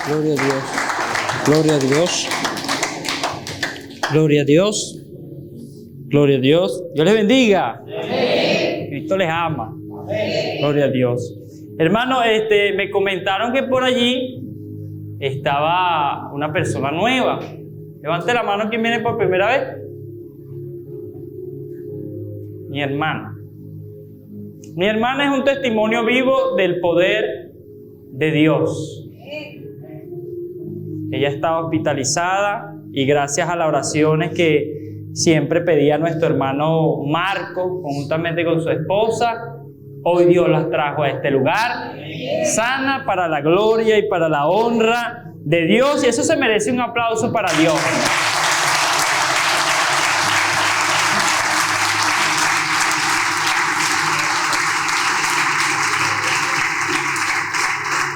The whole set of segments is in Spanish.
Gloria a Dios. Gloria a Dios. Gloria a Dios. Gloria a Dios. Dios les bendiga. Amén. Cristo les ama. Amén. Gloria a Dios. Hermano, me comentaron que por allí estaba una persona nueva. Levante la mano quien viene por primera vez. Mi hermana. Mi hermana es un testimonio vivo del poder de Dios. Ella estaba hospitalizada y gracias a las oraciones que siempre pedía nuestro hermano Marco, conjuntamente con su esposa, hoy Dios las trajo a este lugar, sana para la gloria y para la honra de Dios, y eso se merece un aplauso para Dios.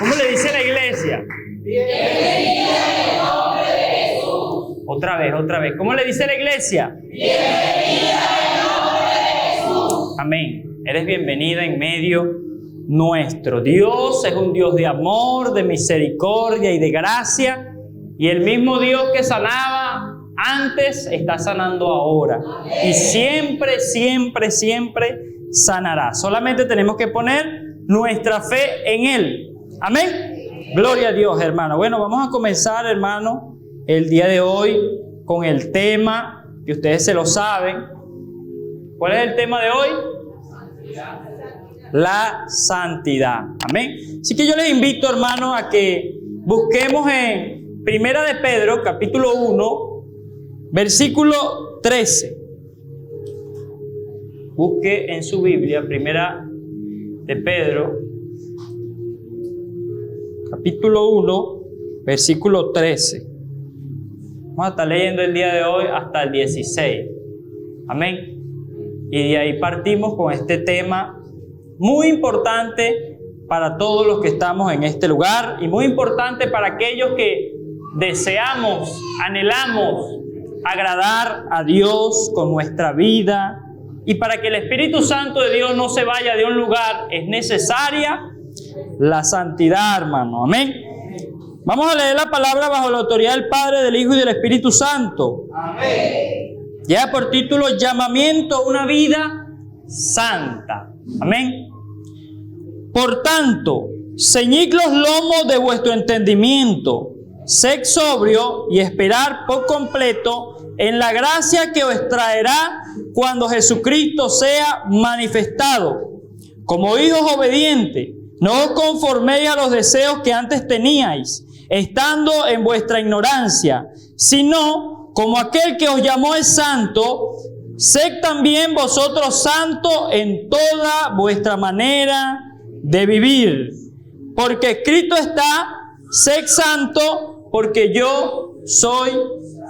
¿Cómo le dice la iglesia? Bienvenida en el nombre de Jesús. Otra vez. ¿Cómo le dice la iglesia? Bienvenida en el nombre de Jesús. Amén. Eres bienvenida en medio nuestro. Dios es un Dios de amor, de misericordia y de gracia. Y el mismo Dios que sanaba antes está sanando ahora. Amén. Y siempre, siempre, siempre sanará. Solamente tenemos que poner nuestra fe en Él. Amén. Gloria a Dios, hermano. Bueno, vamos a comenzar, hermano, el día de hoy con el tema que ustedes se lo saben. ¿Cuál es el tema de hoy? La santidad. Amén. Así que yo les invito, hermano, a que busquemos en Primera de Pedro, capítulo 1, versículo 13. Busque en su Biblia, Primera de Pedro, capítulo 1, versículo 13. Vamos a estar leyendo el día de hoy hasta el 16. Amén. Y de ahí partimos con este tema muy importante para todos los que estamos en este lugar y muy importante para aquellos que deseamos, anhelamos agradar a Dios con nuestra vida, y para que el Espíritu Santo de Dios no se vaya de un lugar es necesaria la santidad, hermano. Amén. Vamos a leer la palabra bajo la autoridad del Padre, del Hijo y del Espíritu Santo. Amén. Lleva por título Llamamiento a una vida santa. Amén. Por tanto, ceñid los lomos de vuestro entendimiento, sed sobrio y esperar por completo en la gracia que os traerá cuando Jesucristo sea manifestado. Como hijos obedientes, no os conforméis a los deseos que antes teníais, estando en vuestra ignorancia, sino como aquel que os llamó es santo, sed también vosotros santos en toda vuestra manera de vivir. Porque escrito está, sed santo, porque yo soy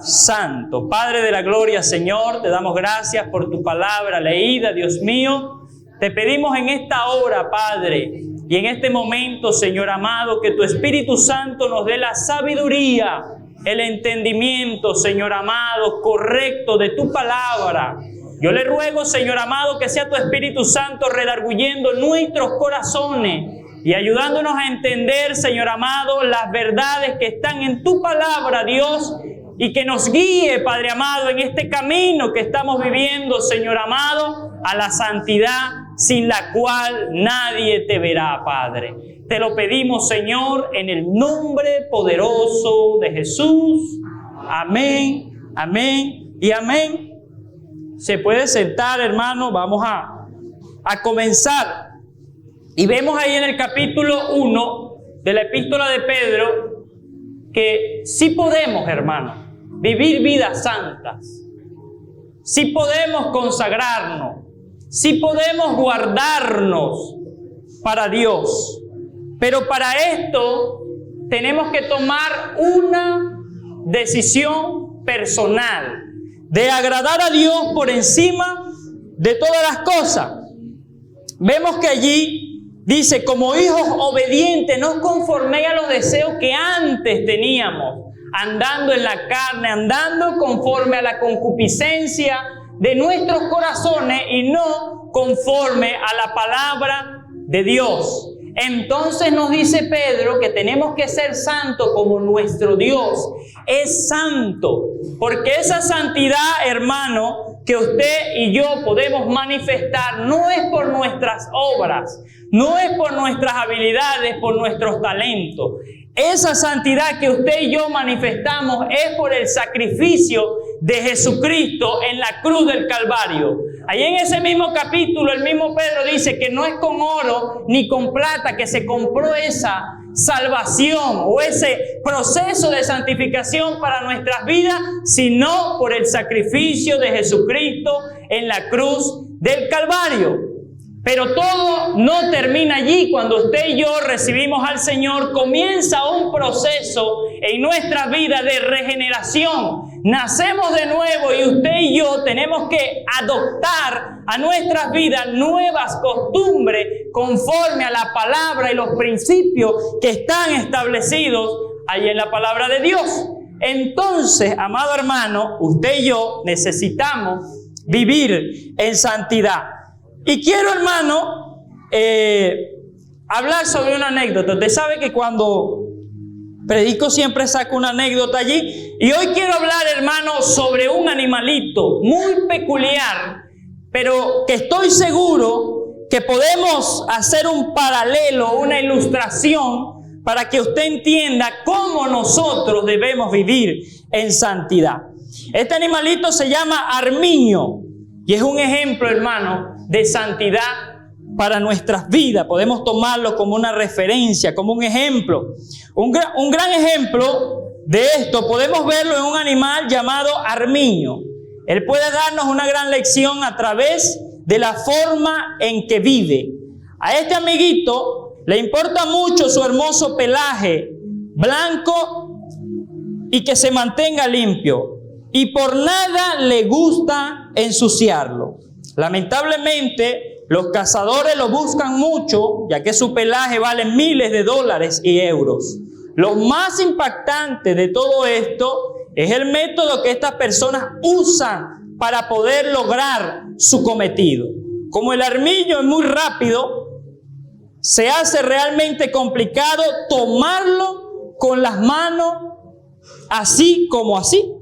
santo. Padre de la gloria, Señor, te damos gracias por tu palabra leída, Dios mío. Te pedimos en esta hora, Padre, y en este momento, Señor amado, que tu Espíritu Santo nos dé la sabiduría, el entendimiento, Señor amado, correcto de tu palabra. Yo le ruego, Señor amado, que sea tu Espíritu Santo redarguyendo nuestros corazones y ayudándonos a entender, Señor amado, las verdades que están en tu palabra, Dios, y que nos guíe, Padre amado, en este camino que estamos viviendo, Señor amado, a la santidad sin la cual nadie te verá, Padre. Te lo pedimos, Señor, en el nombre poderoso de Jesús. Amén, amén y amén. Se puede sentar, hermano. Vamos a comenzar. Y vemos ahí en el capítulo 1 de la epístola de Pedro que sí podemos, hermano, vivir vidas santas. Sí podemos consagrarnos. Sí podemos guardarnos para Dios. Pero para esto tenemos que tomar una decisión personal de agradar a Dios por encima de todas las cosas. Vemos que allí dice, como hijos obedientes, no os conforméis a los deseos que antes teníamos, andando en la carne, andando conforme a la concupiscencia de nuestros corazones y no conforme a la palabra de Dios. Entonces nos dice Pedro que tenemos que ser santos como nuestro Dios es santo. Porque esa santidad, hermano, que usted y yo podemos manifestar no es por nuestras obras, no es por nuestras habilidades, por nuestros talentos. Esa santidad que usted y yo manifestamos es por el sacrificio de Jesucristo en la cruz del Calvario. Ahí en ese mismo capítulo, el mismo Pedro dice que no es con oro ni con plata que se compró esa salvación o ese proceso de santificación para nuestras vidas, sino por el sacrificio de Jesucristo en la cruz del Calvario. Pero todo no termina allí. Cuando usted y yo recibimos al Señor, comienza un proceso en nuestra vida de regeneración. Nacemos de nuevo y usted y yo tenemos que adoptar a nuestras vidas nuevas costumbres conforme a la palabra y los principios que están establecidos ahí en la palabra de Dios. Entonces, amado hermano, usted y yo necesitamos vivir en santidad. Y quiero, hermano, hablar sobre una anécdota. Usted sabe que cuando predico siempre saco una anécdota allí. Y hoy quiero hablar, hermano, sobre un animalito muy peculiar, pero que estoy seguro que podemos hacer un paralelo, una ilustración, para que usted entienda cómo nosotros debemos vivir en santidad. Este animalito se llama armiño y es un ejemplo, hermano, de santidad para nuestras vidas. Podemos tomarlo como una referencia, como un ejemplo. Un gran ejemplo de esto podemos verlo en un animal llamado armiño. Él puede darnos una gran lección a través de la forma en que vive. A este amiguito le importa mucho su hermoso pelaje blanco y que se mantenga limpio. Y por nada le gusta ensuciarlo. Lamentablemente, los cazadores lo buscan mucho, ya que su pelaje vale miles de dólares y euros. Lo más impactante de todo esto es el método que estas personas usan para poder lograr su cometido. Como el armiño es muy rápido, se hace realmente complicado tomarlo con las manos así como así.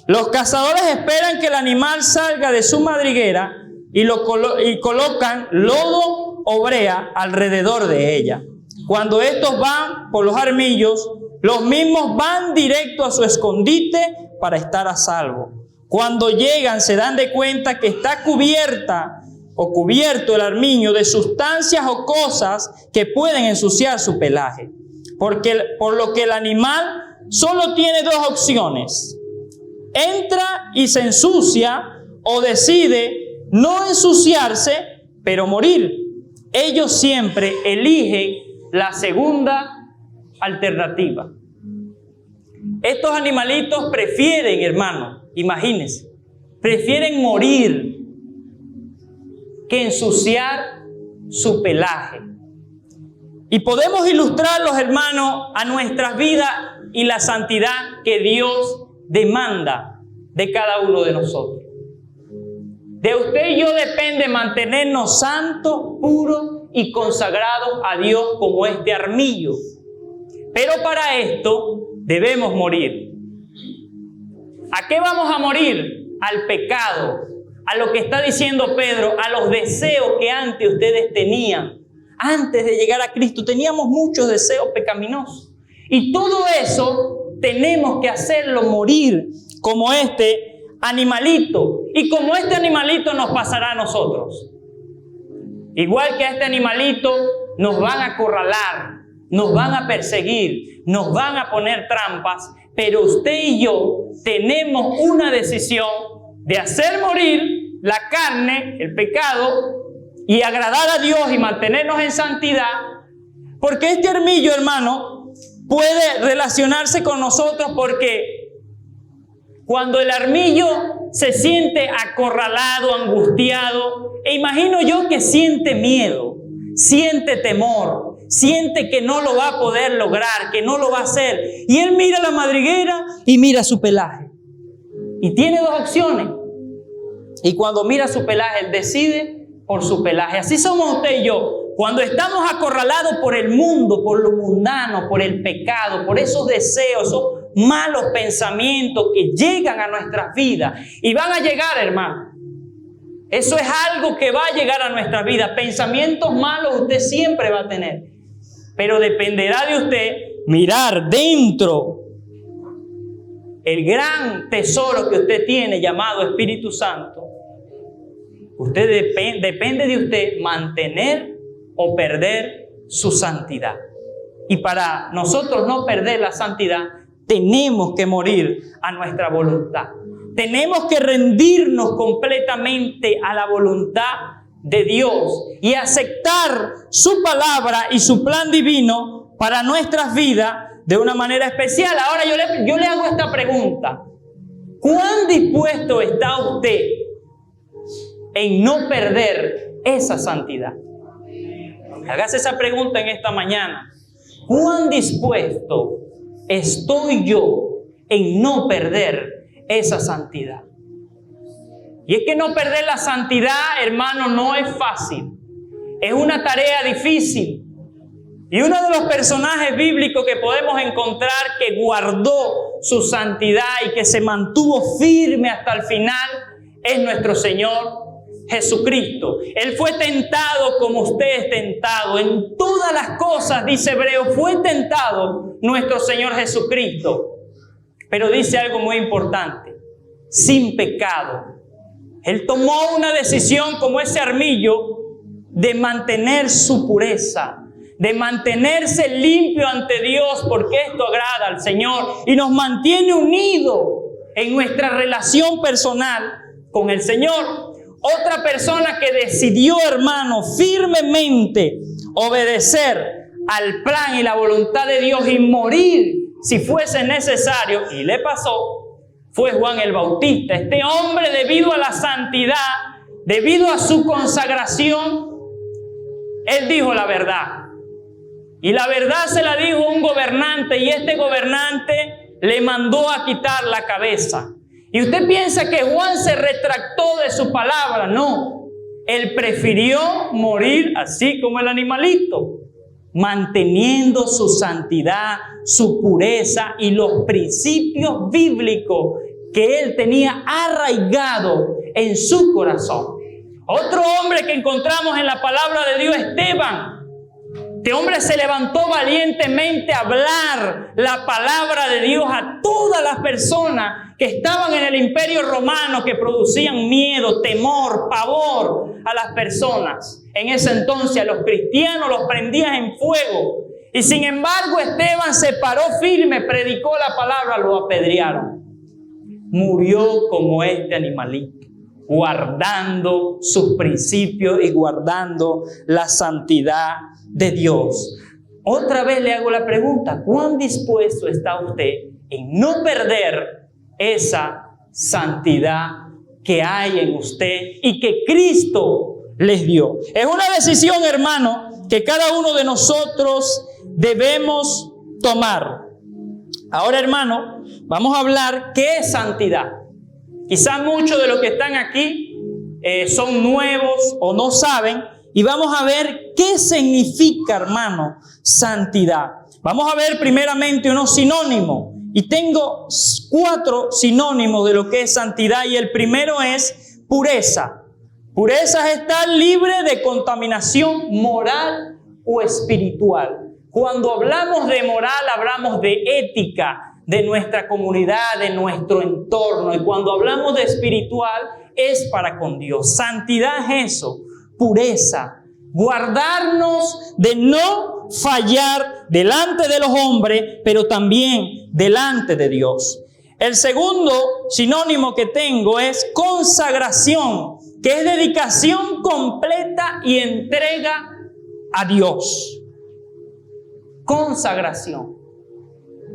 Los cazadores esperan que el animal salga de su madriguera y colocan lodo o brea alrededor de ella. Cuando estos van por los armillos, los mismos van directo a su escondite para estar a salvo. Cuando llegan se dan de cuenta que está cubierta o cubierto el armiño de sustancias o cosas que pueden ensuciar su pelaje. Por lo que el animal solo tiene dos opciones: entra y se ensucia, o decide no ensuciarse, pero morir. Ellos siempre eligen la segunda alternativa. Estos animalitos prefieren, hermano, imagínense, prefieren morir que ensuciar su pelaje. Y podemos ilustrarlos, hermanos, a nuestras vidas y la santidad que Dios demanda de cada uno de nosotros. De usted y yo depende mantenernos santos, puros y consagrados a Dios como este armiño. Pero para esto debemos morir. ¿A qué vamos a morir? Al pecado, a lo que está diciendo Pedro, a los deseos que antes ustedes tenían. Antes de llegar a Cristo teníamos muchos deseos pecaminosos. Y todo eso tenemos que hacerlo morir como este animalito. Y como este animalito nos pasará a nosotros. Igual que a este animalito nos van a acorralar, nos van a perseguir, nos van a poner trampas. Pero usted y yo tenemos una decisión de hacer morir la carne, el pecado, y agradar a Dios y mantenernos en santidad. Porque este armiño, hermano, puede relacionarse con nosotros, porque cuando el armiño se siente acorralado, angustiado, e imagino yo que siente miedo, siente temor, siente que no lo va a poder lograr, que no lo va a hacer. Y él mira la madriguera y mira su pelaje. Y tiene dos opciones. Y cuando mira su pelaje, él decide por su pelaje. Así somos usted y yo. cuando estamos acorralados por el mundo, por lo mundano, por el pecado, por esos deseos, esos malos pensamientos que llegan a nuestras vidas y van a llegar, hermano. Eso es algo que va a llegar a nuestra vida. Pensamientos malos usted siempre va a tener. Pero dependerá de usted mirar dentro el gran tesoro que usted tiene llamado Espíritu Santo. Depende de usted mantener o perder su santidad. Y para nosotros no perder la santidad, tenemos que morir a nuestra voluntad. Tenemos que rendirnos completamente a la voluntad de Dios y aceptar su palabra y su plan divino para nuestras vidas de una manera especial. Ahora yo le hago esta pregunta. ¿Cuán dispuesto está usted en no perder esa santidad? Hágase esa pregunta en esta mañana. ¿Cuán dispuesto estoy yo en no perder esa santidad? Y es que no perder la santidad, hermano, no es fácil. Es una tarea difícil. Y uno de los personajes bíblicos que podemos encontrar que guardó su santidad y que se mantuvo firme hasta el final es nuestro Señor Jesucristo. Él fue tentado como usted es tentado. En todas las cosas, dice Hebreo, fue tentado nuestro Señor Jesucristo. Pero dice algo muy importante: sin pecado. Él tomó una decisión como ese armillo de mantener su pureza, de mantenerse limpio ante Dios, porque esto agrada al Señor y nos mantiene unidos en nuestra relación personal con el Señor. Otra persona que decidió, hermano, firmemente obedecer al plan y la voluntad de Dios y morir si fuese necesario, y le pasó, fue Juan el Bautista. Este hombre, debido a la santidad, debido a su consagración, él dijo la verdad. Y la verdad se la dijo un gobernante, y este gobernante le mandó a quitar la cabeza. Y usted piensa que Juan se retractó de su palabra. No, él prefirió morir así como el animalito, manteniendo su santidad, su pureza y los principios bíblicos que él tenía arraigado en su corazón. Otro hombre que encontramos en la palabra de Dios, Esteban. Este hombre se levantó valientemente a hablar la palabra de Dios a todas las personas que estaban en el imperio romano, que producían miedo, temor, pavor a las personas. En ese entonces a los cristianos los prendían en fuego. Y sin embargo Esteban se paró firme, predicó la palabra, lo apedrearon. Murió como este animalito, guardando sus principios y guardando la santidad de Dios. Otra vez le hago la pregunta: ¿cuán dispuesto está usted en no perder esa santidad que hay en usted y que Cristo les dio? Es una decisión, hermano, que cada uno de nosotros debemos tomar. Ahora, hermano, vamos a hablar qué es santidad. Quizás muchos de los que están aquí son nuevos o no saben, y vamos a ver qué significa, hermano, santidad. Vamos a ver primeramente unos sinónimos, y tengo 4 sinónimos de lo que es santidad, y el primero es pureza. Pureza es estar libre de contaminación moral o espiritual. Cuando hablamos de moral, hablamos de ética, de nuestra comunidad, de nuestro entorno. Y cuando hablamos de espiritual, es para con Dios. Santidad es eso, pureza. Guardarnos de no fallar delante de los hombres, pero también delante de Dios. El segundo sinónimo que tengo es consagración, que es dedicación completa y entrega a Dios. Consagración.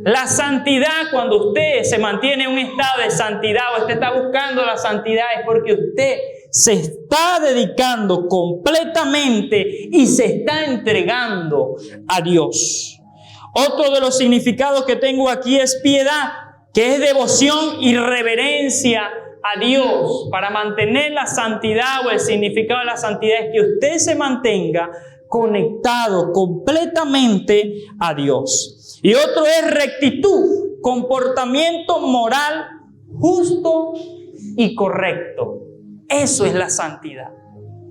La santidad, cuando usted se mantiene en un estado de santidad o usted está buscando la santidad, es porque usted se está dedicando completamente y se está entregando a Dios. Otro de los significados que tengo aquí es piedad, que es devoción y reverencia a Dios. Para mantener la santidad, o el significado de la santidad es que usted se mantenga conectado completamente a Dios. Y otro es rectitud, comportamiento moral justo y correcto. Eso es la santidad.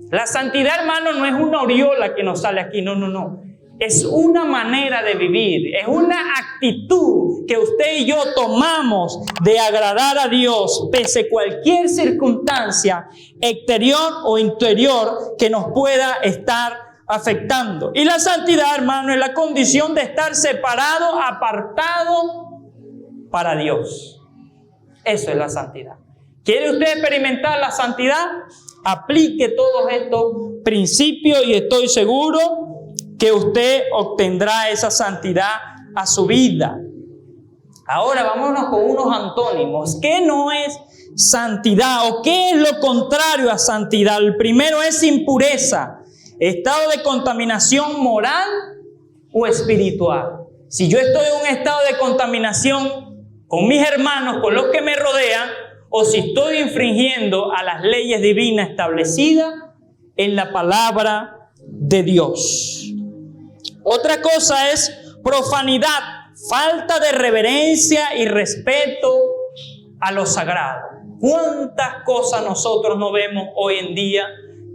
La santidad, hermano, no es una aureola que nos sale aquí, no. Es una manera de vivir, es una actitud que usted y yo tomamos de agradar a Dios pese a cualquier circunstancia exterior o interior que nos pueda estar afectando. Y la santidad, hermano, es la condición de estar separado, apartado para Dios. Eso es la santidad. ¿Quiere usted experimentar la santidad? Aplique todos estos principios y estoy seguro que usted obtendrá esa santidad a su vida. Ahora vámonos con unos antónimos. ¿Qué no es santidad o qué es lo contrario a santidad? El primero es impureza, estado de contaminación moral o espiritual. Si yo estoy en un estado de contaminación con mis hermanos, con los que me rodean, o si estoy infringiendo a las leyes divinas establecidas en la palabra de Dios. Otra cosa es profanidad, falta de reverencia y respeto a lo sagrado. ¿Cuántas cosas nosotros no vemos hoy en día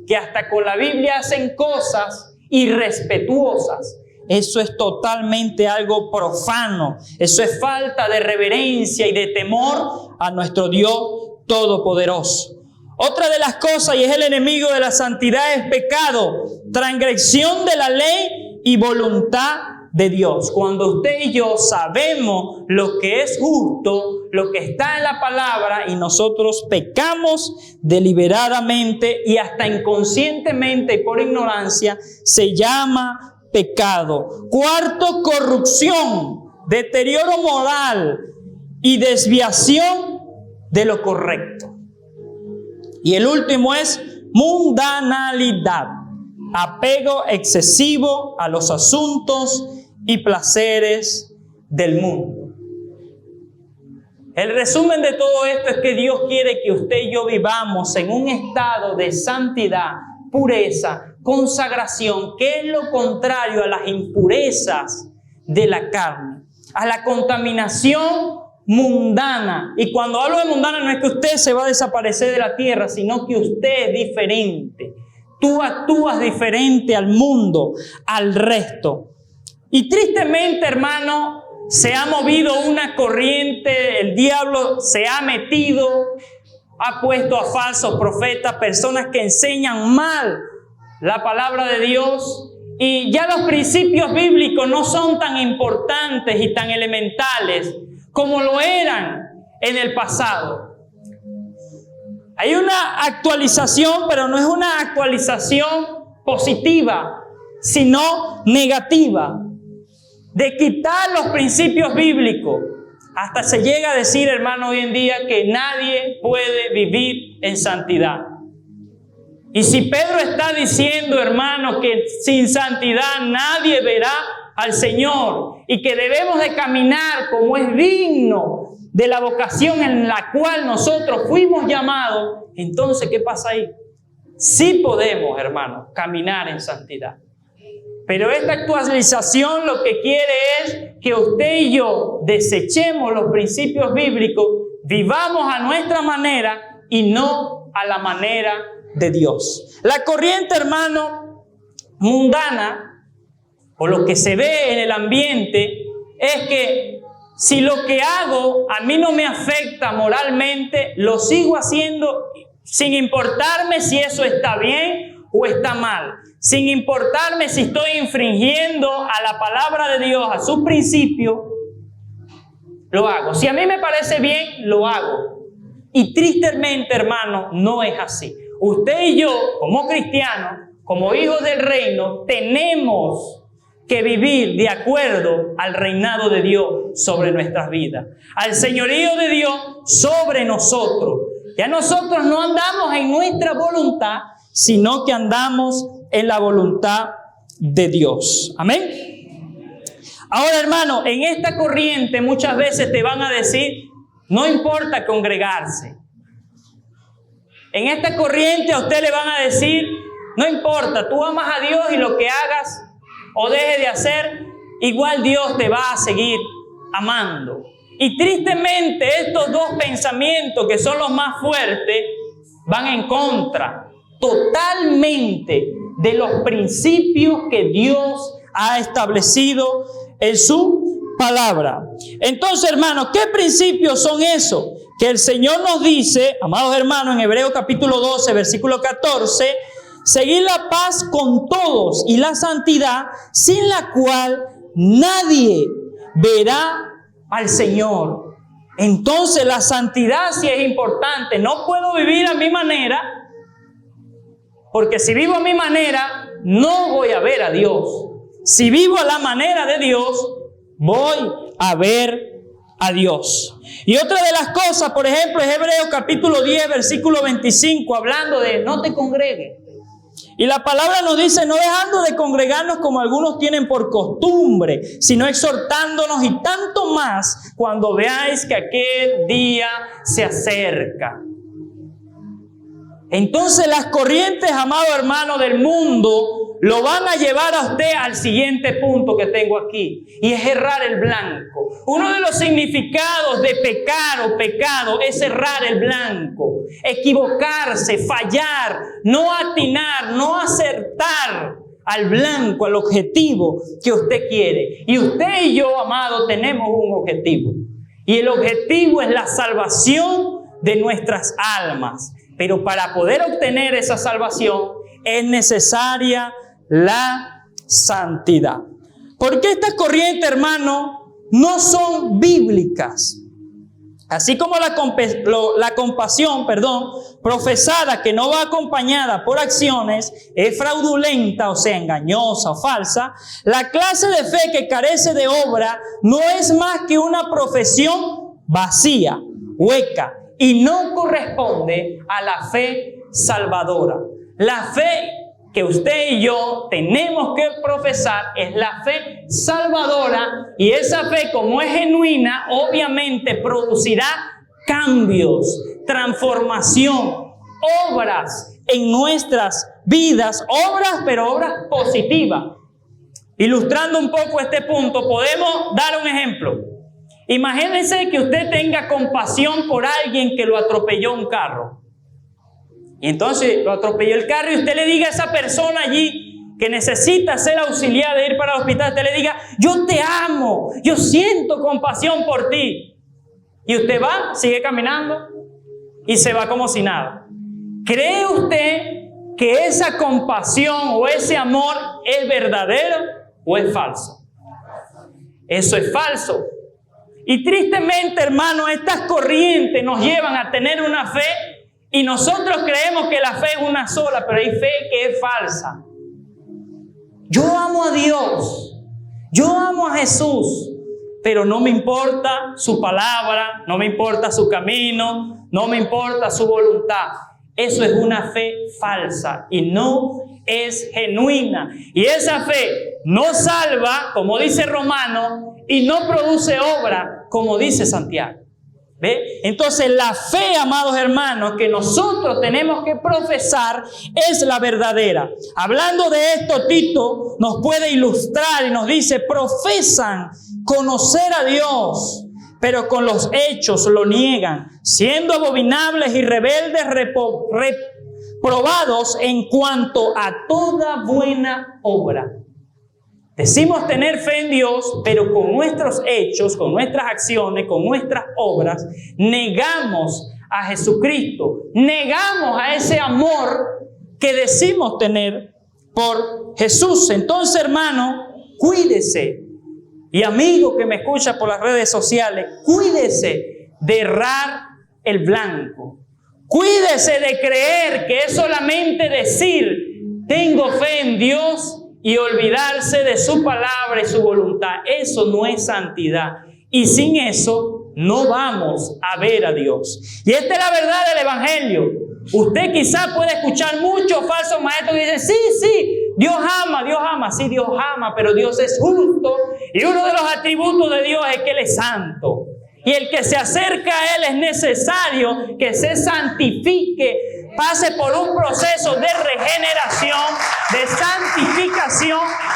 que hasta con la Biblia hacen cosas irrespetuosas? Eso es totalmente algo profano. Eso es falta de reverencia y de temor a nuestro Dios Todopoderoso. Otra de las cosas, y es el enemigo de la santidad, es pecado, transgresión de la ley y voluntad de Dios. Cuando usted y yo sabemos lo que es justo, lo que está en la palabra, y nosotros pecamos deliberadamente y hasta inconscientemente y por ignorancia, se llama pecado. Cuarto, corrupción, deterioro moral y desviación de lo correcto. Y el último es mundanalidad, apego excesivo a los asuntos y placeres del mundo. El resumen de todo esto es que Dios quiere que usted y yo vivamos en un estado de santidad, pureza, consagración, que es lo contrario a las impurezas de la carne, a la contaminación mundana. Y cuando hablo de mundana no es que usted se va a desaparecer de la tierra, sino que usted es diferente. Tú actúas diferente al mundo, al resto. Y tristemente, hermano, se ha movido una corriente, el diablo se ha metido, ha puesto a falsos profetas, personas que enseñan mal la palabra de Dios, y ya los principios bíblicos no son tan importantes y tan elementales como lo eran en el pasado. Hay una actualización, pero no es una actualización positiva, sino negativa, de quitar los principios bíblicos. Hasta se llega a decir, hermano, hoy en día que nadie puede vivir en santidad. Y si Pedro está diciendo, hermano, que sin santidad nadie verá al Señor y que debemos de caminar como es digno de la vocación en la cual nosotros fuimos llamados, entonces, ¿qué pasa ahí? Sí podemos, hermano, caminar en santidad. Pero esta actualización lo que quiere es que usted y yo desechemos los principios bíblicos, vivamos a nuestra manera y no a la manera de Dios. La corriente, hermano, mundana, o lo que se ve en el ambiente, es que si lo que hago a mí no me afecta moralmente, lo sigo haciendo sin importarme si eso está bien o está mal. Sin importarme si estoy infringiendo a la palabra de Dios, a sus principios, lo hago. Si a mí me parece bien, lo hago. Y tristemente, hermano, no es así. Usted y yo, como cristianos, como hijos del reino, tenemos que vivir de acuerdo al reinado de Dios sobre nuestras vidas, al señorío de Dios sobre nosotros. Ya nosotros no andamos en nuestra voluntad, sino que andamos en la voluntad de Dios. Amén. Ahora, hermano, en esta corriente muchas veces te van a decir, no importa congregarse. En esta corriente a usted le van a decir, No importa, tú amas a Dios y lo que hagas o dejes de hacer, igual Dios te va a seguir amando. Y tristemente estos dos pensamientos, que son los más fuertes, van en contra totalmente de los principios que Dios ha establecido en su palabra. Entonces, hermanos, ¿qué principios son esos? Que el Señor nos dice, amados hermanos, en Hebreos capítulo 12, versículo 14, seguir la paz con todos y la santidad, sin la cual nadie verá al Señor. Entonces la santidad sí es importante. No puedo vivir a mi manera, porque si vivo a mi manera, no voy a ver a Dios. Si vivo a la manera de Dios, voy a ver a Dios. Y otra de las cosas, por ejemplo, es Hebreos capítulo 10, versículo 25, hablando de no te congregues. Y la palabra nos dice, no dejando de congregarnos como algunos tienen por costumbre, sino exhortándonos, y tanto más cuando veáis que aquel día se acerca. Entonces las corrientes, amado hermano, del mundo lo van a llevar a usted al siguiente punto que tengo aquí, y es errar el blanco. Uno de los significados de pecar o pecado es errar el blanco, equivocarse, fallar, no atinar, no acertar al blanco, al objetivo que usted quiere. Y usted y yo, amado, tenemos un objetivo, y el objetivo es la salvación de nuestras almas. Pero para poder obtener esa salvación es necesaria la santidad. Porque estas corrientes, hermano, no son bíblicas. Así como la compasión, profesada que no va acompañada por acciones es fraudulenta, o sea, engañosa o falsa, la clase de fe que carece de obra no es más que una profesión vacía, hueca, y no corresponde a la fe salvadora. La fe que usted y yo tenemos que profesar es la fe salvadora, y esa fe, como es genuina, obviamente producirá cambios, transformación, obras en nuestras vidas, pero obras positivas. Ilustrando un poco este punto, podemos dar un ejemplo. Imagínense que usted tenga compasión por alguien que lo atropelló un carro. Y entonces lo atropelló el carro, y usted le diga a esa persona allí que necesita ser auxiliar de ir para el hospital, usted le diga, yo te amo, yo siento compasión por ti. Y usted va, sigue caminando y se va como si nada. ¿Cree usted que esa compasión o ese amor es verdadero o es falso? Eso es falso. Y tristemente, hermano, estas corrientes nos llevan a tener una fe, y nosotros creemos que la fe es una sola, pero hay fe que es falsa. Yo amo a Dios, yo amo a Jesús, pero no me importa su palabra, no me importa su camino, no me importa su voluntad. Eso es una fe falsa y no es genuina. Y esa fe no salva, como dice Romano, y no produce obra, como dice Santiago. ¿Ve? Entonces la fe, amados hermanos, que nosotros tenemos que profesar es la verdadera. Hablando de esto, Tito nos puede ilustrar y nos dice, profesan conocer a Dios, pero con los hechos lo niegan, siendo abominables y rebeldes, reprobados en cuanto a toda buena obra. Decimos tener fe en Dios, pero con nuestros hechos, con nuestras acciones, con nuestras obras, negamos a Jesucristo, negamos a ese amor que decimos tener por Jesús. Entonces, hermano, cuídese. Y amigo que me escucha por las redes sociales, cuídese de errar el blanco. Cuídese de creer que es solamente decir, tengo fe en Dios, y olvidarse de su palabra y su voluntad. Eso no es santidad. Y sin eso no vamos a ver a Dios. Y esta es la verdad del Evangelio. Usted quizás puede escuchar muchos falsos maestros que dicen, sí, Dios ama. Sí, Dios ama, pero Dios es justo. Y uno de los atributos de Dios es que Él es santo. Y el que se acerca a Él es necesario que se santifique, pase por un proceso de regeneración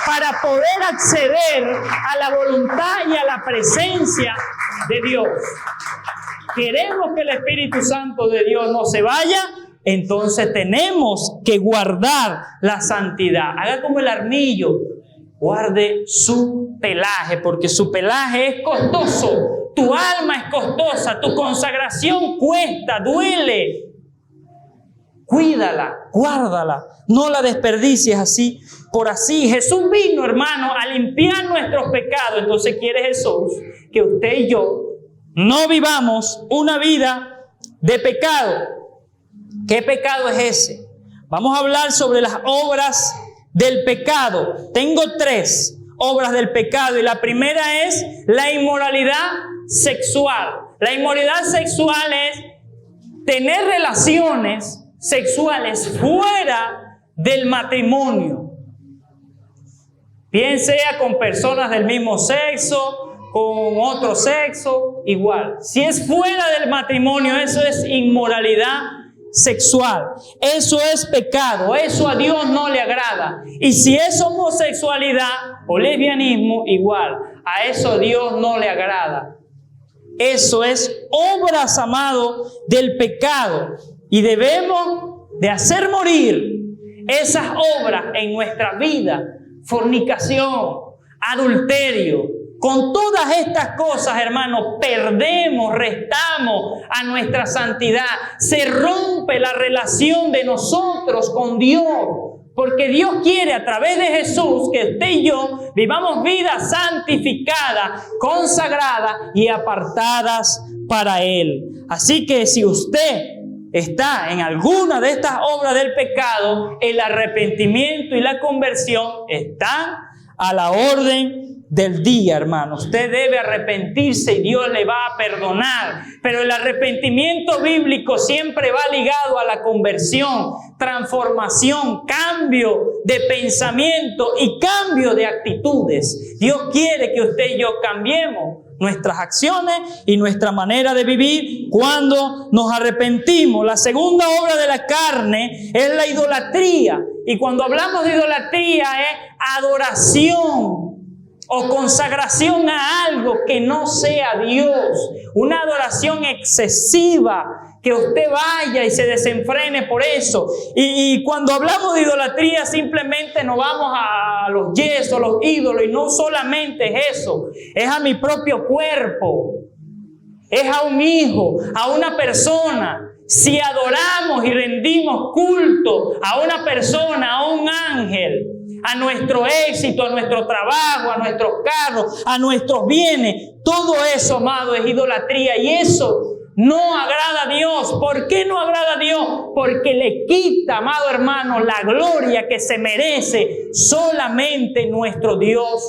para poder acceder a la voluntad y a la presencia de Dios. Queremos que el Espíritu Santo de Dios no se vaya, entonces tenemos que guardar la santidad. Haga como el armillo, guarde su pelaje, porque su pelaje es costoso. Tu alma es costosa, tu consagración cuesta, duele. Cuídala, guárdala, no la desperdicies así por así. Jesús vino, hermano, a limpiar nuestros pecados. Entonces quiere Jesús que usted y yo no vivamos una vida de pecado. ¿Qué pecado es ese? Vamos a hablar sobre las obras del pecado. Tengo 3 obras del pecado y la primera es la inmoralidad sexual. La inmoralidad sexual es tener relaciones sexuales fuera del matrimonio. Bien sea con personas del mismo sexo, con otro sexo, igual. Si es fuera del matrimonio, eso es inmoralidad sexual. Eso es pecado, eso a Dios no le agrada. Y si es homosexualidad o lesbianismo, igual. A eso a Dios no le agrada. Eso es obras, amado, del pecado. Y debemos de hacer morir esas obras en nuestra vida. Fornicación, adulterio. Con todas estas cosas, hermanos, perdemos, restamos a nuestra santidad. Se rompe la relación de nosotros con Dios. Porque Dios quiere a través de Jesús que usted y yo vivamos vidas santificadas, consagradas y apartadas para Él. Así que si usted está en alguna de estas obras del pecado, el arrepentimiento y la conversión están a la orden del día, hermano. Usted debe arrepentirse y Dios le va a perdonar. Pero el arrepentimiento bíblico siempre va ligado a la conversión, transformación, cambio de pensamiento y cambio de actitudes. Dios quiere que usted y yo cambiemos nuestras acciones y nuestra manera de vivir cuando nos arrepentimos. La segunda obra de la carne es la idolatría. Y cuando hablamos de idolatría es adoración o consagración a algo que no sea Dios. Una adoración excesiva, que usted vaya y se desenfrene por eso. Y cuando hablamos de idolatría simplemente nos vamos a los yesos, los ídolos, y no solamente es eso, es a mi propio cuerpo, es a un hijo, a una persona. Si adoramos y rendimos culto a una persona, a un ángel, a nuestro éxito, a nuestro trabajo, a nuestros carros, a nuestros bienes, todo eso, amado, es idolatría, y eso no agrada a Dios. ¿Por qué no agrada a Dios? Porque le quita, amado hermano, la gloria que se merece solamente nuestro Dios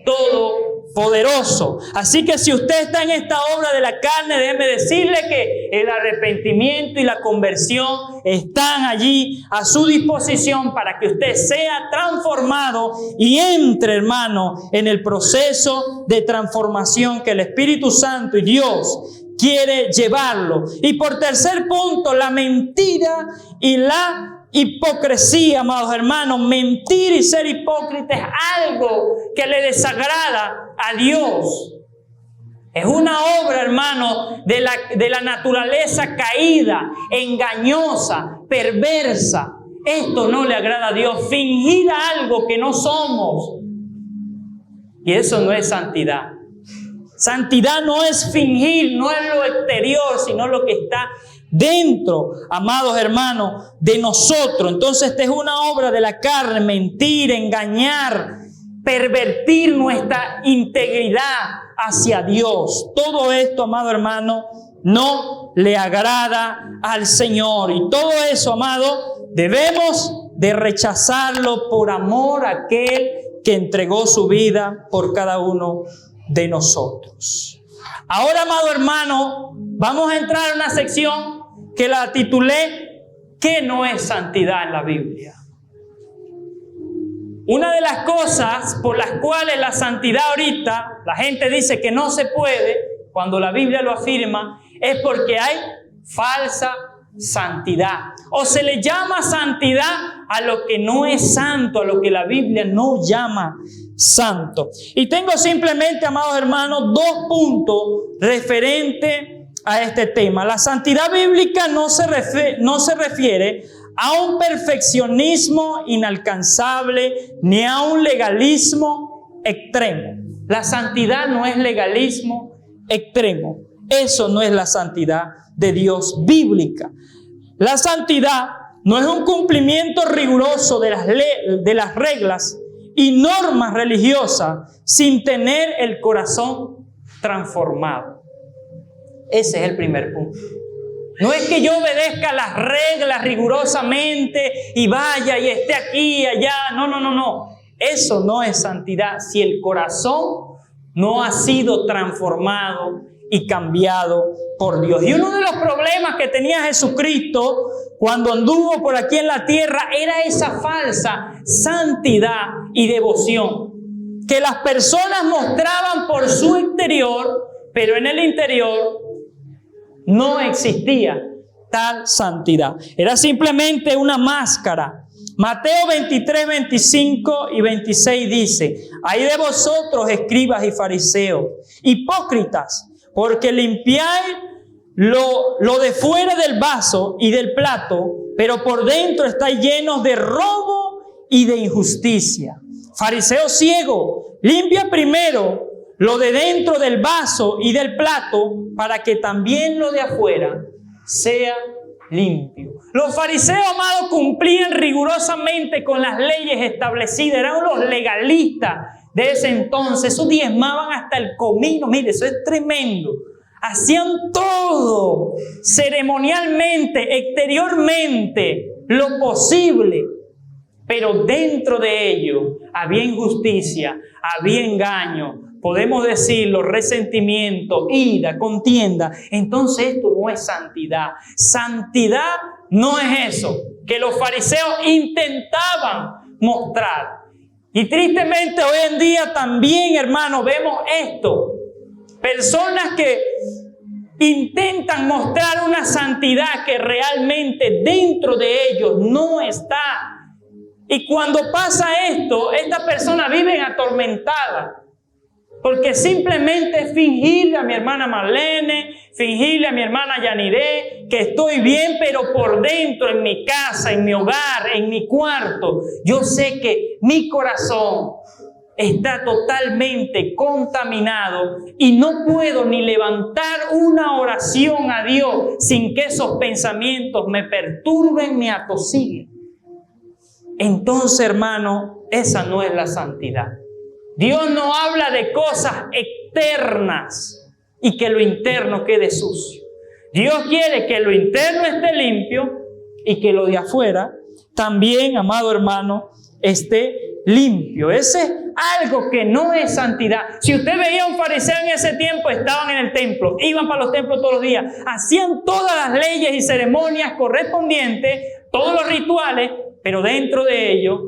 todopoderoso. Así que si usted está en esta obra de la carne, déjeme decirle que el arrepentimiento y la conversión están allí a su disposición para que usted sea transformado y entre, hermano, en el proceso de transformación que el Espíritu Santo y Dios quiere llevarlo. Y por tercer punto, la mentira y la hipocresía, amados hermanos. Mentir y ser hipócrita es algo que le desagrada a Dios. Es una obra, hermano, de la naturaleza caída, engañosa, perversa. Esto no le agrada a Dios. Fingir algo que no somos. Y eso no es santidad. Santidad no es fingir, no es lo exterior, sino lo que está dentro, amados hermanos, de nosotros. Entonces esta es una obra de la carne: mentir, engañar, pervertir nuestra integridad hacia Dios. Todo esto, amado hermano, no le agrada al Señor. Y todo eso, amado, debemos de rechazarlo por amor a aquel que entregó su vida por cada uno de nosotros. Ahora, amado hermano, vamos a entrar en una sección que la titulé ¿Qué no es santidad en la Biblia? Una de las cosas por las cuales la santidad ahorita, la gente dice que no se puede, cuando la Biblia lo afirma, es porque hay falsa santidad. O se le llama santidad a lo que no es santo, a lo que la Biblia no llama santo. Y tengo simplemente, amados hermanos, 2 puntos referentes a este tema. La santidad bíblica no se refiere a un perfeccionismo inalcanzable ni a un legalismo extremo. La santidad no es legalismo extremo. Eso no es la santidad de Dios bíblica. La santidad no es un cumplimiento riguroso de las reglas y normas religiosas sin tener el corazón transformado. Ese es el primer punto. No es que yo obedezca las reglas rigurosamente y vaya y esté aquí y allá. No. Eso no es santidad si el corazón no ha sido transformado y cambiado por Dios. Y uno de los problemas que tenía Jesucristo cuando anduvo por aquí en la tierra era esa falsa santidad y devoción que las personas mostraban por su exterior, pero en el interior no existía tal santidad. Era simplemente una máscara. Mateo 23, 25 y 26 dice: «Ay de vosotros, escribas y fariseos, hipócritas, porque limpiáis lo de fuera del vaso y del plato, pero por dentro estáis llenos de robo y de injusticia. Fariseo ciego, limpia primero lo de dentro del vaso y del plato, para que también lo de afuera sea limpio». Los fariseos, amados, cumplían rigurosamente con las leyes establecidas. Eran los legalistas de ese entonces. Eso diezmaban hasta el comino. Mire, eso es tremendo. Hacían todo ceremonialmente, exteriormente, lo posible. Pero dentro de ello había injusticia, había engaño. Podemos decirlo, resentimiento, ira, contienda. Entonces esto no es santidad. Santidad no es eso que los fariseos intentaban mostrar. Y tristemente hoy en día también, hermanos, vemos esto. Personas que intentan mostrar una santidad que realmente dentro de ellos no está. Y cuando pasa esto, estas personas viven atormentadas. Porque simplemente es fingirle a mi hermana Marlene, fingirle a mi hermana Yaniré que estoy bien, pero por dentro, en mi casa, en mi hogar, en mi cuarto, yo sé que mi corazón está totalmente contaminado y no puedo ni levantar una oración a Dios sin que esos pensamientos me perturben, me atosiguen. Entonces, hermano, esa no es la santidad. Dios no habla de cosas externas y que lo interno quede sucio. Dios quiere que lo interno esté limpio y que lo de afuera también, amado hermano, esté limpio. Ese es algo que no es santidad. Si usted veía a un fariseo en ese tiempo, estaban en el templo, iban para los templos todos los días, hacían todas las leyes y ceremonias correspondientes, todos los rituales, pero dentro de ellos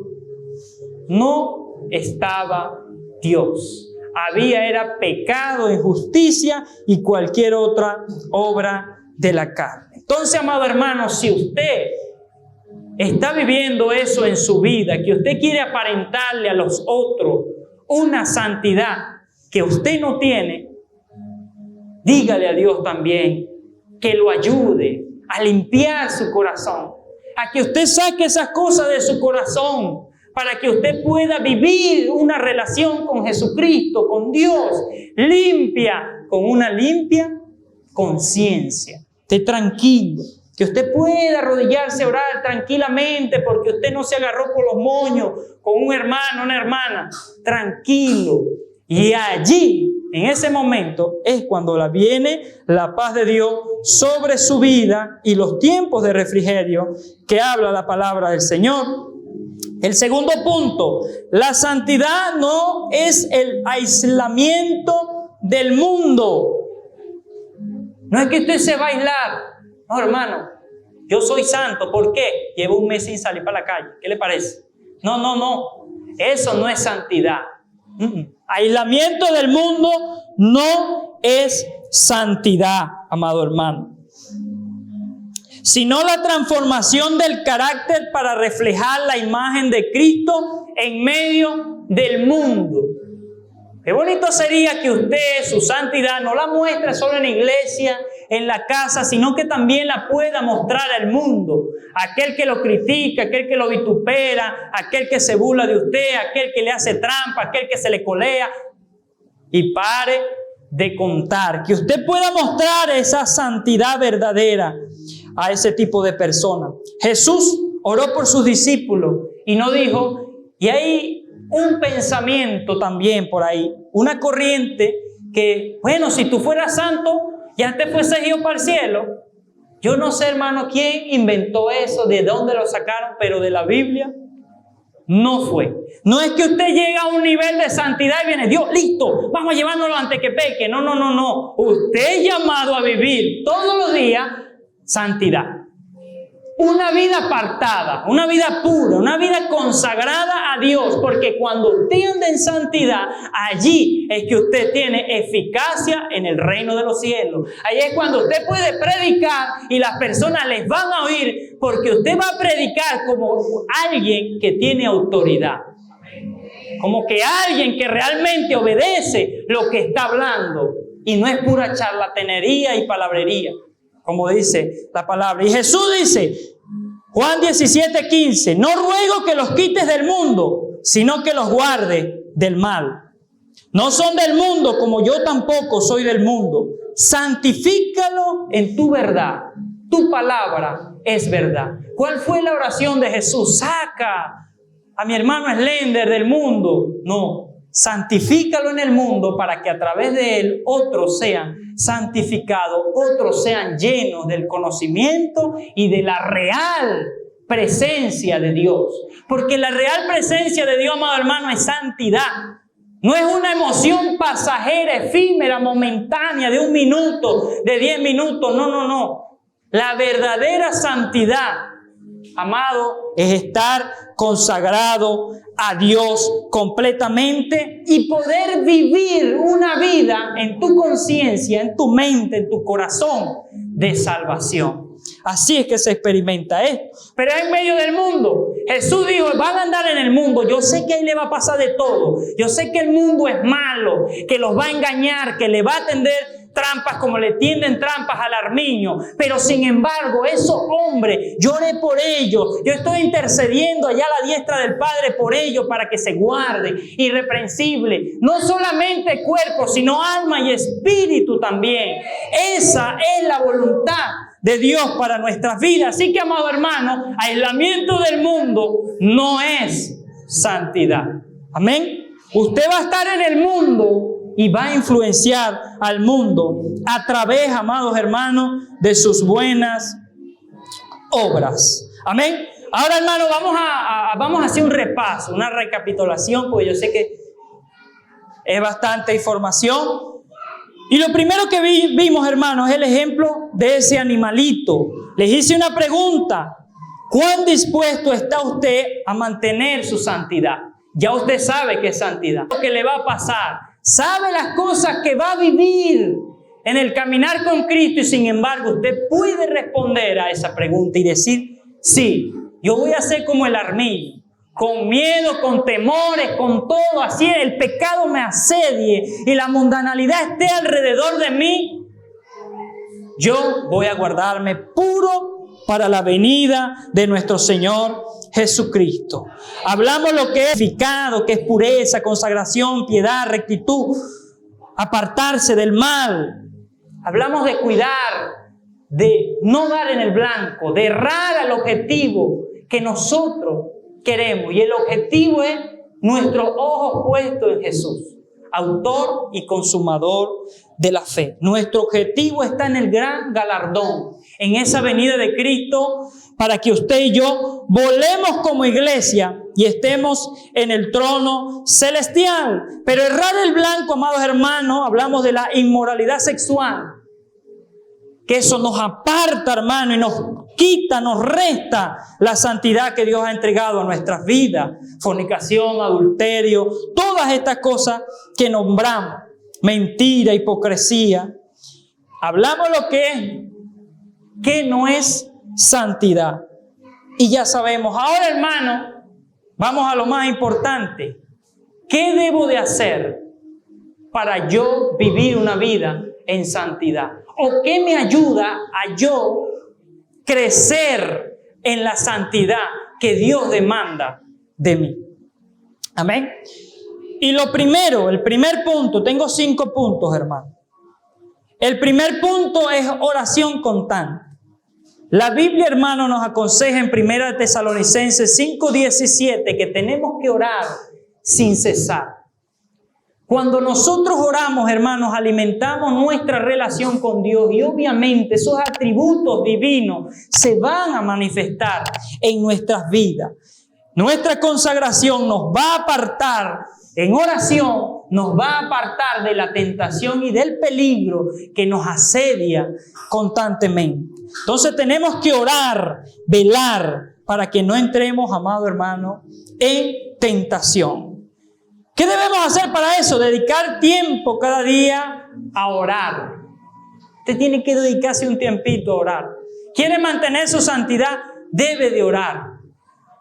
no estaba Dios. Era pecado, injusticia y cualquier otra obra de la carne. Entonces, amado hermano, si usted está viviendo eso en su vida, que usted quiere aparentarle a los otros una santidad que usted no tiene, dígale a Dios también que lo ayude a limpiar su corazón, a que usted saque esas cosas de su corazón, para que usted pueda vivir una relación con Jesucristo, con Dios, limpia, con una limpia conciencia. Esté tranquilo, que usted pueda arrodillarse a orar tranquilamente porque usted no se agarró por los moños con un hermano, una hermana. Tranquilo. Y allí, en ese momento, es cuando viene la paz de Dios sobre su vida y los tiempos de refrigerio que habla la palabra del Señor. El segundo punto, la santidad no es el aislamiento del mundo. No es que usted se va a aislar. No, hermano, yo soy santo. ¿Por qué? Llevo un mes sin salir para la calle. ¿Qué le parece? No. Eso no es santidad. Aislamiento del mundo no es santidad, amado hermano. sino la transformación del carácter para reflejar la imagen de Cristo en medio del mundo. Qué bonito sería que usted, su santidad, no la muestre solo en la iglesia, en la casa, sino que también la pueda mostrar al mundo. Aquel que lo critica, aquel que lo vitupera, aquel que se burla de usted, aquel que le hace trampa, aquel que se le colea. Y pare de contar, que usted pueda mostrar esa santidad verdadera a ese tipo de personas. Jesús oró por sus discípulos y no dijo, y hay un pensamiento también por ahí, una corriente que, bueno, si tú fueras santo, ya te fuese ido para el cielo. Yo no sé, hermano, quién inventó eso, de dónde lo sacaron, pero de la Biblia no fue. No es que usted llega a un nivel de santidad y viene, Dios, listo, vamos a llevárnoslo antes que peque. No, no, no, no. Usted es llamado a vivir todos los días santidad. Una vida apartada, una vida pura, una vida consagrada a Dios, porque cuando usted anda en santidad, allí es que usted tiene eficacia en el reino de los cielos. Ahí es cuando usted puede predicar y las personas les van a oír, porque usted va a predicar como alguien que tiene autoridad. Como que alguien que realmente obedece lo que está hablando y no es pura charlatanería y palabrería, como dice la palabra. Y Jesús dice, Juan 17:15, no ruego que los quites del mundo, sino que los guardes del mal. No son del mundo, como yo tampoco soy del mundo. Santifícalo en tu verdad. Tu palabra es verdad. ¿Cuál fue la oración de Jesús? Saca a mi hermano Slender del mundo. No, santifícalo en el mundo para que a través de él otros sean santificados, otros sean llenos del conocimiento y de la real presencia de Dios. Porque la real presencia de Dios, amado hermano, es santidad. No es una emoción pasajera, efímera, momentánea, de 1 minuto, de 10 minutos. No, no, no. La verdadera santidad, amado, es estar consagrado a Dios completamente y poder vivir una vida en tu conciencia, en tu mente, en tu corazón de salvación. Así es que se experimenta esto. Pero en medio del mundo, Jesús dijo, van a andar en el mundo. Yo sé que ahí le va a pasar de todo. Yo sé que el mundo es malo, que los va a engañar, que le va a tender trampas como le tienden trampas al armiño. Pero sin embargo, esos hombres, yo oré por ellos. Yo estoy intercediendo allá a la diestra del Padre por ellos para que se guarden irreprensible. No solamente cuerpo, sino alma y espíritu también. Esa es la voluntad de Dios para nuestras vidas. Así que, amado hermano, aislamiento del mundo no es santidad. Amén. Usted va a estar en el mundo y va a influenciar al mundo a través, amados hermanos, de sus buenas obras. Amén. Ahora, hermano, vamos a hacer un repaso, una recapitulación, porque yo sé que es bastante información. Y lo primero que vimos, hermanos, es el ejemplo de ese animalito. Les hice una pregunta. ¿Cuán dispuesto está usted a mantener su santidad? Ya usted sabe qué es santidad, lo que le va a pasar. Sabe las cosas que va a vivir en el caminar con Cristo y sin embargo usted puede responder a esa pregunta y decir, sí, yo voy a ser como el armiño, con miedo, con temores, con todo, así el pecado me asedie y la mundanalidad esté alrededor de mí. Yo voy a guardarme puro para la venida de nuestro Señor Jesucristo. Hablamos lo que es purificado, que es pureza, consagración, piedad, rectitud, apartarse del mal. Hablamos de cuidar, de no dar en el blanco, de errar al objetivo que nosotros queremos. Y el objetivo es nuestros ojos puestos en Jesús, autor y consumador de la fe. Nuestro objetivo está en el gran galardón, en esa venida de Cristo, para que usted y yo volemos como iglesia y estemos en el trono celestial. Pero errar el blanco, amados hermanos, hablamos de la inmoralidad sexual, que eso nos aparta, hermano, y nos quita, nos resta la santidad que Dios ha entregado a nuestras vidas. Fornicación, adulterio, todas estas cosas que nombramos. Mentira, hipocresía. Hablamos lo que es, que no es santidad. Y ya sabemos, ahora hermano, vamos a lo más importante. ¿Qué debo de hacer para yo vivir una vida en santidad? ¿O qué me ayuda a yo crecer en la santidad que Dios demanda de mí? Amén. Y lo primero, el primer punto, tengo 5 puntos, hermano. El primer punto es oración constante. La Biblia, hermano, nos aconseja en 1 Tesalonicenses 5:17 que tenemos que orar sin cesar. Cuando nosotros oramos, hermanos, alimentamos nuestra relación con Dios y obviamente esos atributos divinos se van a manifestar en nuestras vidas. Nuestra consagración nos va a apartar, en oración, nos va a apartar de la tentación y del peligro que nos asedia constantemente. Entonces tenemos que orar, velar, para que no entremos, amado hermano, en tentación. ¿Qué debemos hacer para eso? Dedicar tiempo cada día a orar. Usted tiene que dedicarse un tiempito a orar. ¿Quiere mantener su santidad? Debe de orar.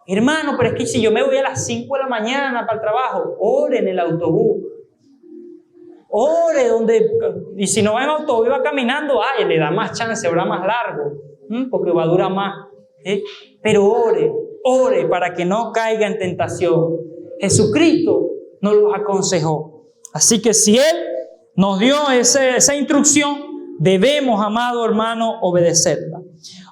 Hermano, pero es que si yo me voy a las 5 de la mañana para el trabajo, ore en el autobús. Ore donde, y si no va en autobús, va caminando, le da más chance, habrá más largo, porque va a durar más. Pero ore para que no caiga en tentación. Jesucristo nos lo aconsejó. Así que si Él nos dio esa instrucción, debemos, amado hermano, obedecerla.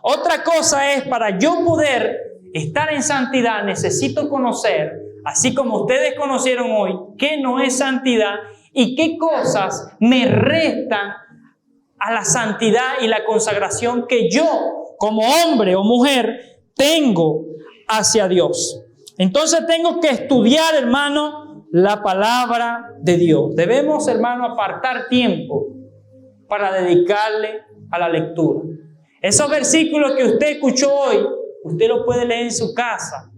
Otra cosa es, para yo poder estar en santidad, necesito conocer, así como ustedes conocieron hoy, qué no es santidad y qué cosas me restan a la santidad y la consagración que yo, como hombre o mujer, tengo hacia Dios. Entonces tengo que estudiar, hermano, la palabra de Dios. Debemos, hermano, apartar tiempo para dedicarle a la lectura. Esos versículos que usted escuchó hoy, usted los puede leer en su casa.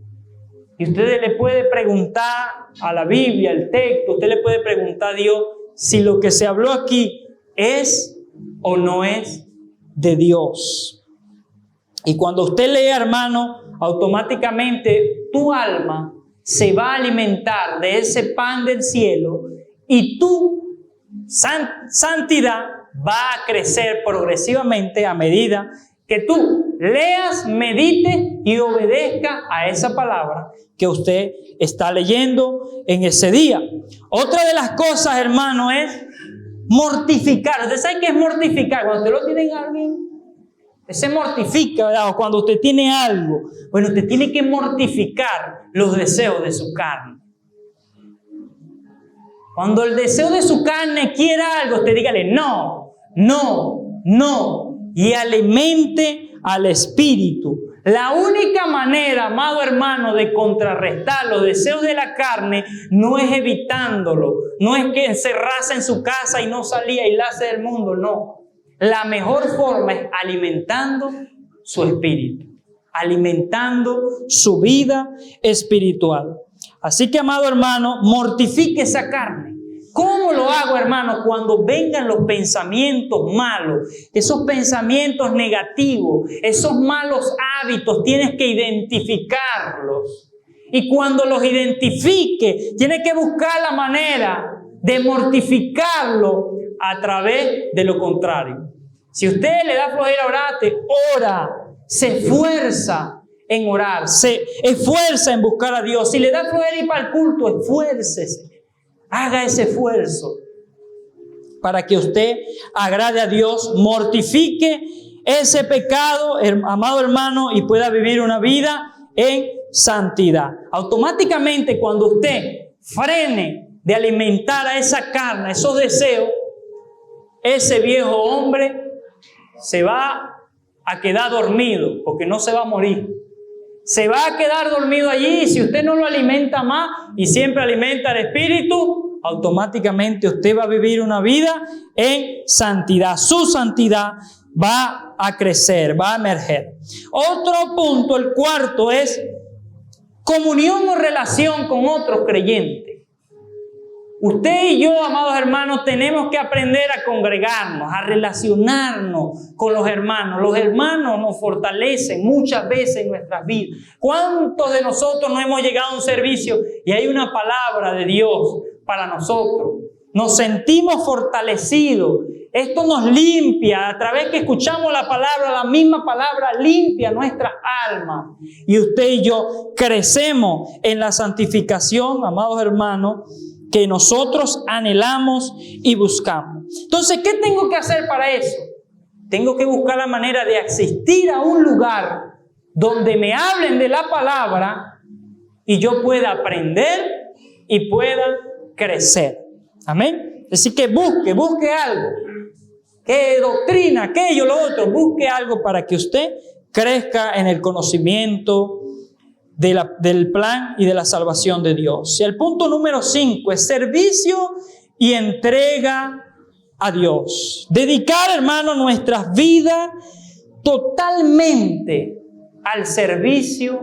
Y usted le puede preguntar a la Biblia, el texto, usted le puede preguntar a Dios si lo que se habló aquí es o no es de Dios. Y cuando usted lee, hermano, automáticamente tu alma se va a alimentar de ese pan del cielo y tu santidad va a crecer progresivamente a medida que tú leas, medites y obedezca a esa palabra que usted está leyendo en ese día. Otra de las cosas, hermano, es mortificar. ¿Usted sabe qué es mortificar? Cuando usted lo tiene en alguien, se mortifica, ¿verdad? O cuando usted tiene algo, bueno, usted tiene que mortificar los deseos de su carne. Cuando el deseo de su carne quiera algo, usted dígale no, no, no. Y alimente al espíritu. La única manera, amado hermano, de contrarrestar los deseos de la carne no es evitándolo, no es que encerrarse en su casa y no salir a aislarse del mundo, no. La mejor forma es alimentando su espíritu, alimentando su vida espiritual. Así que, amado hermano, mortifique esa carne. ¿Cómo lo hago, hermano? Cuando vengan los pensamientos malos, esos pensamientos negativos, esos malos hábitos, tienes que identificarlos. Y cuando los identifique, tienes que buscar la manera de mortificarlo a través de lo contrario. Si usted le da flojera orar, ora, se esfuerza en orar, se esfuerza en buscar a Dios. Si le da flojera ir para el culto, esfuércese. Haga ese esfuerzo para que usted agrade a Dios, mortifique ese pecado, amado hermano, y pueda vivir una vida en santidad. Automáticamente, cuando usted frene de alimentar a esa carne, esos deseos, ese viejo hombre se va a quedar dormido, porque no se va a morir. Se va a quedar dormido allí y si usted no lo alimenta más y siempre alimenta al espíritu, automáticamente usted va a vivir una vida en santidad. Su santidad va a crecer, va a emerger. Otro punto, el cuarto, es comunión o relación con otros creyentes. Usted y yo, amados hermanos, tenemos que aprender a congregarnos, a relacionarnos con los hermanos. Los hermanos nos fortalecen muchas veces en nuestras vidas. ¿Cuántos de nosotros no hemos llegado a un servicio y hay una palabra de Dios para nosotros? Nos sentimos fortalecidos. Esto nos limpia. A través que escuchamos la palabra, la misma palabra limpia nuestra alma. Y usted y yo crecemos en la santificación, amados hermanos, que nosotros anhelamos y buscamos. Entonces, ¿qué tengo que hacer para eso? Tengo que buscar la manera de asistir a un lugar donde me hablen de la palabra y yo pueda aprender y pueda crecer. Amén. Así que busque algo. ¿Qué doctrina? Aquello, lo otro. Busque algo para que usted crezca en el conocimiento del plan y de la salvación de Dios. Y el punto número 5 es servicio y entrega a Dios. Dedicar, hermano, nuestras vidas totalmente al servicio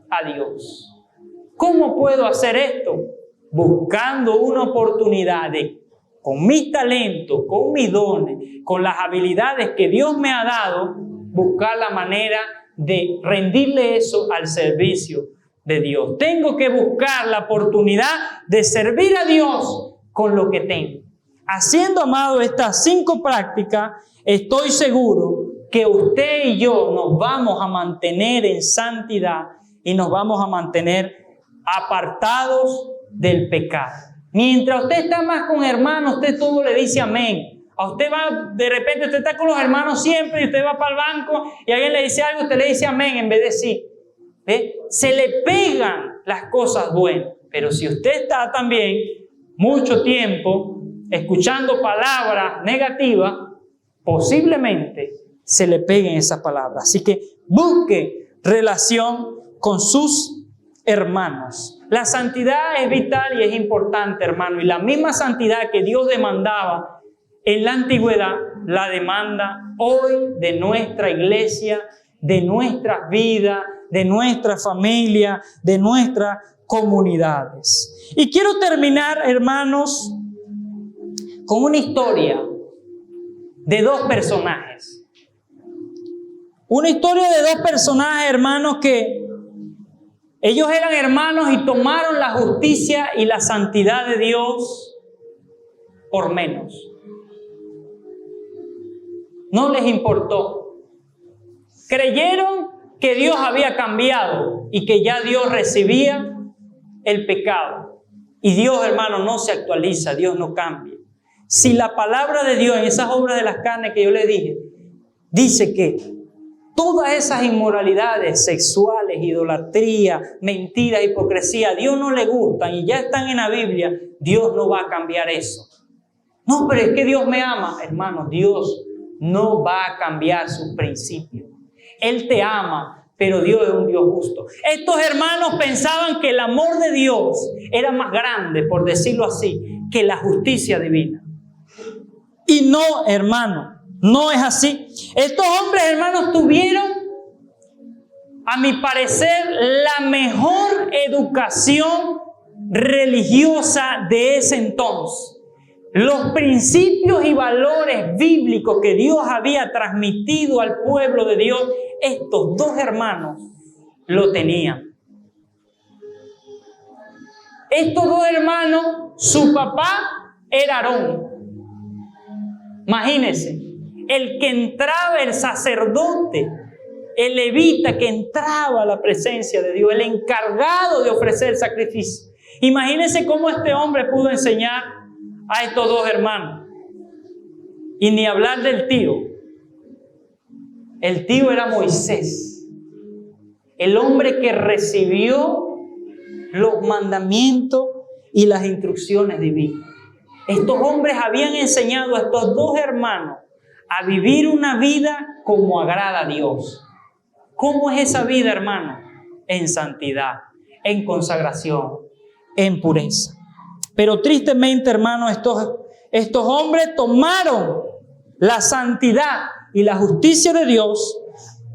a Dios. ¿Cómo puedo hacer esto? Buscando una oportunidad de, con mis talentos, con mis dones, con las habilidades que Dios me ha dado, buscar la manera de rendirle eso al servicio de Dios. Tengo que buscar la oportunidad de servir a Dios con lo que tengo. Haciendo, amado, estas 5 prácticas, estoy seguro que usted y yo nos vamos a mantener en santidad y nos vamos a mantener apartados del pecado. Mientras usted está más con hermanos, usted todo le dice amén. A usted va, de repente usted está con los hermanos siempre y usted va para el banco y alguien le dice algo, usted le dice amén en vez de sí. ¿Ve? Se le pegan las cosas buenas. Pero si usted está también mucho tiempo escuchando palabras negativas, posiblemente se le peguen esas palabras. Así que busque relación con sus hermanos. La santidad es vital y es importante, hermano. Y la misma santidad que Dios demandaba en la antigüedad, la demanda hoy de nuestra iglesia, de nuestras vidas, de nuestra familia, de nuestras comunidades. Y quiero terminar, hermanos, con una historia de 2 personajes. Una historia de 2 personajes, hermanos, que ellos eran hermanos y tomaron la justicia y la santidad de Dios por menos. No les importó. Creyeron que Dios había cambiado y que ya Dios recibía el pecado. Y Dios, hermano, no se actualiza, Dios no cambia. Si la palabra de Dios en esas obras de las carnes que yo le dije, dice que todas esas inmoralidades sexuales, idolatría, mentira, hipocresía, a Dios no le gustan y ya están en la Biblia, Dios no va a cambiar eso. No, pero es que Dios me ama. Hermano, Dios no va a cambiar sus principios. Él te ama, pero Dios es un Dios justo. Estos hermanos pensaban que el amor de Dios era más grande, por decirlo así, que la justicia divina. Y no, hermano, no es así. Estos hombres, hermanos, tuvieron, a mi parecer, la mejor educación religiosa de ese entonces. Los principios y valores bíblicos que Dios había transmitido al pueblo de Dios, estos 2 hermanos lo tenían. Estos 2 hermanos, su papá era Aarón. Imagínense, el que entraba, el sacerdote, el levita que entraba a la presencia de Dios, el encargado de ofrecer sacrificio. Imagínense cómo este hombre pudo enseñar a estos 2 hermanos. Y ni hablar del tío. El tío era Moisés, el hombre que recibió los mandamientos y las instrucciones divinas. Estos hombres habían enseñado a estos 2 hermanos a vivir una vida como agrada a Dios. ¿Cómo es esa vida, hermano? En santidad, en consagración, en pureza. Pero tristemente, hermano, estos hombres tomaron la santidad y la justicia de Dios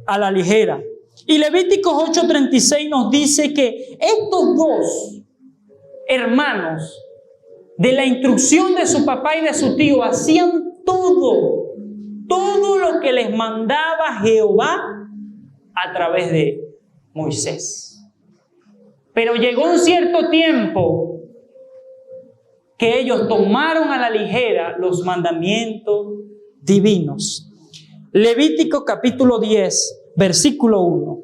a la ligera. Y Levíticos 8:36 nos dice que estos 2 hermanos de la instrucción de su papá y de su tío, hacían todo lo que les mandaba Jehová a través de Moisés. Pero llegó un cierto tiempo que ellos tomaron a la ligera los mandamientos divinos. Levítico capítulo 10, versículo 1.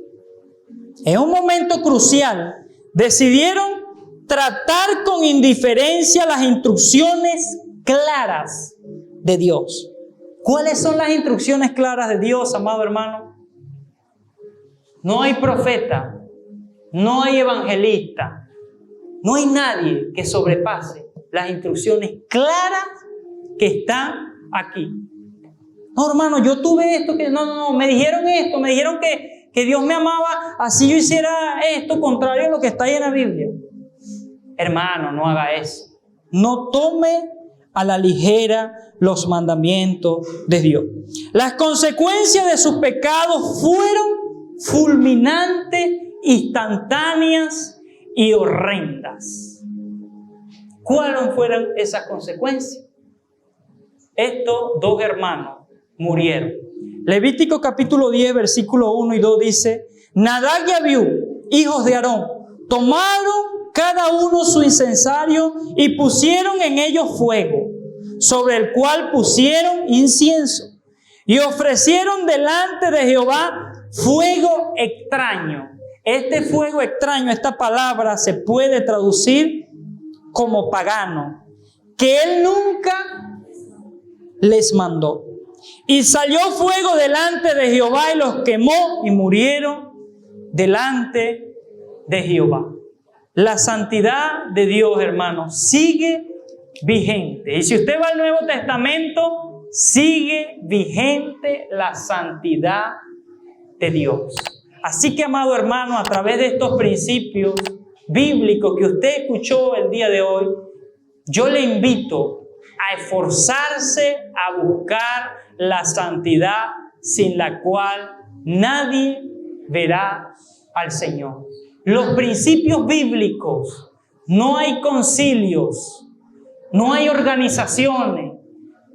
En un momento crucial, decidieron tratar con indiferencia las instrucciones claras de Dios. ¿Cuáles son las instrucciones claras de Dios, amado hermano? No hay profeta, no hay evangelista, no hay nadie que sobrepase las instrucciones claras que están aquí. No, hermano, yo tuve esto, me dijeron esto, me dijeron que Dios me amaba, así yo hiciera esto, contrario a lo que está ahí en la Biblia. Hermano, no haga eso. No tome a la ligera los mandamientos de Dios. Las consecuencias de sus pecados fueron fulminantes, instantáneas y horrendas. ¿Cuáles fueron esas consecuencias? Estos dos hermanos murieron. Levítico capítulo 10, versículo 1 y 2 dice: Nadab y Abiú, hijos de Aarón, tomaron cada uno su incensario y pusieron en ellos fuego, sobre el cual pusieron incienso, y ofrecieron delante de Jehová fuego extraño. Este fuego extraño, esta palabra se puede traducir como pagano, que él nunca les mandó. Y salió fuego delante de Jehová y los quemó y murieron delante de Jehová. La santidad de Dios, hermanos, sigue vigente. Y si usted va al Nuevo Testamento, sigue vigente la santidad de Dios. Así que, amado hermano, a través de estos principios bíblicos que usted escuchó el día de hoy, yo le invito a esforzarse a buscar la santidad sin la cual nadie verá al Señor. Los principios bíblicos, no hay concilios, no hay organizaciones,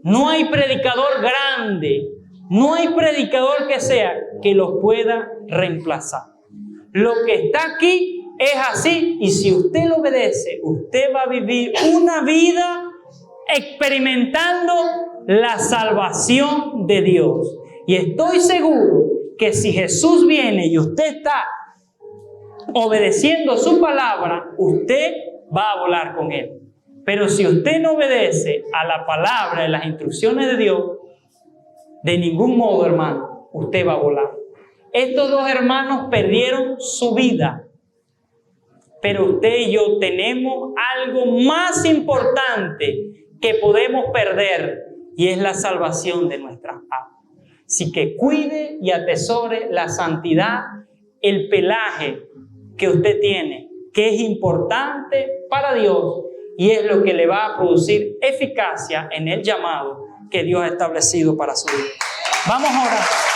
no hay predicador grande, no hay predicador que sea que los pueda reemplazar. Lo que está aquí es así, y si usted lo obedece, usted va a vivir una vida experimentando la salvación de Dios. Y estoy seguro que si Jesús viene y usted está obedeciendo su palabra, usted va a volar con Él. Pero si usted no obedece a la palabra y las instrucciones de Dios, de ningún modo, hermano, usted va a volar. Estos dos hermanos perdieron su vida, pero usted y yo tenemos algo más importante que podemos perder, y es la salvación de nuestras almas. Así que cuide y atesore la santidad, el pelaje que usted tiene, que es importante para Dios y es lo que le va a producir eficacia en el llamado que Dios ha establecido para su vida. Vamos a orar.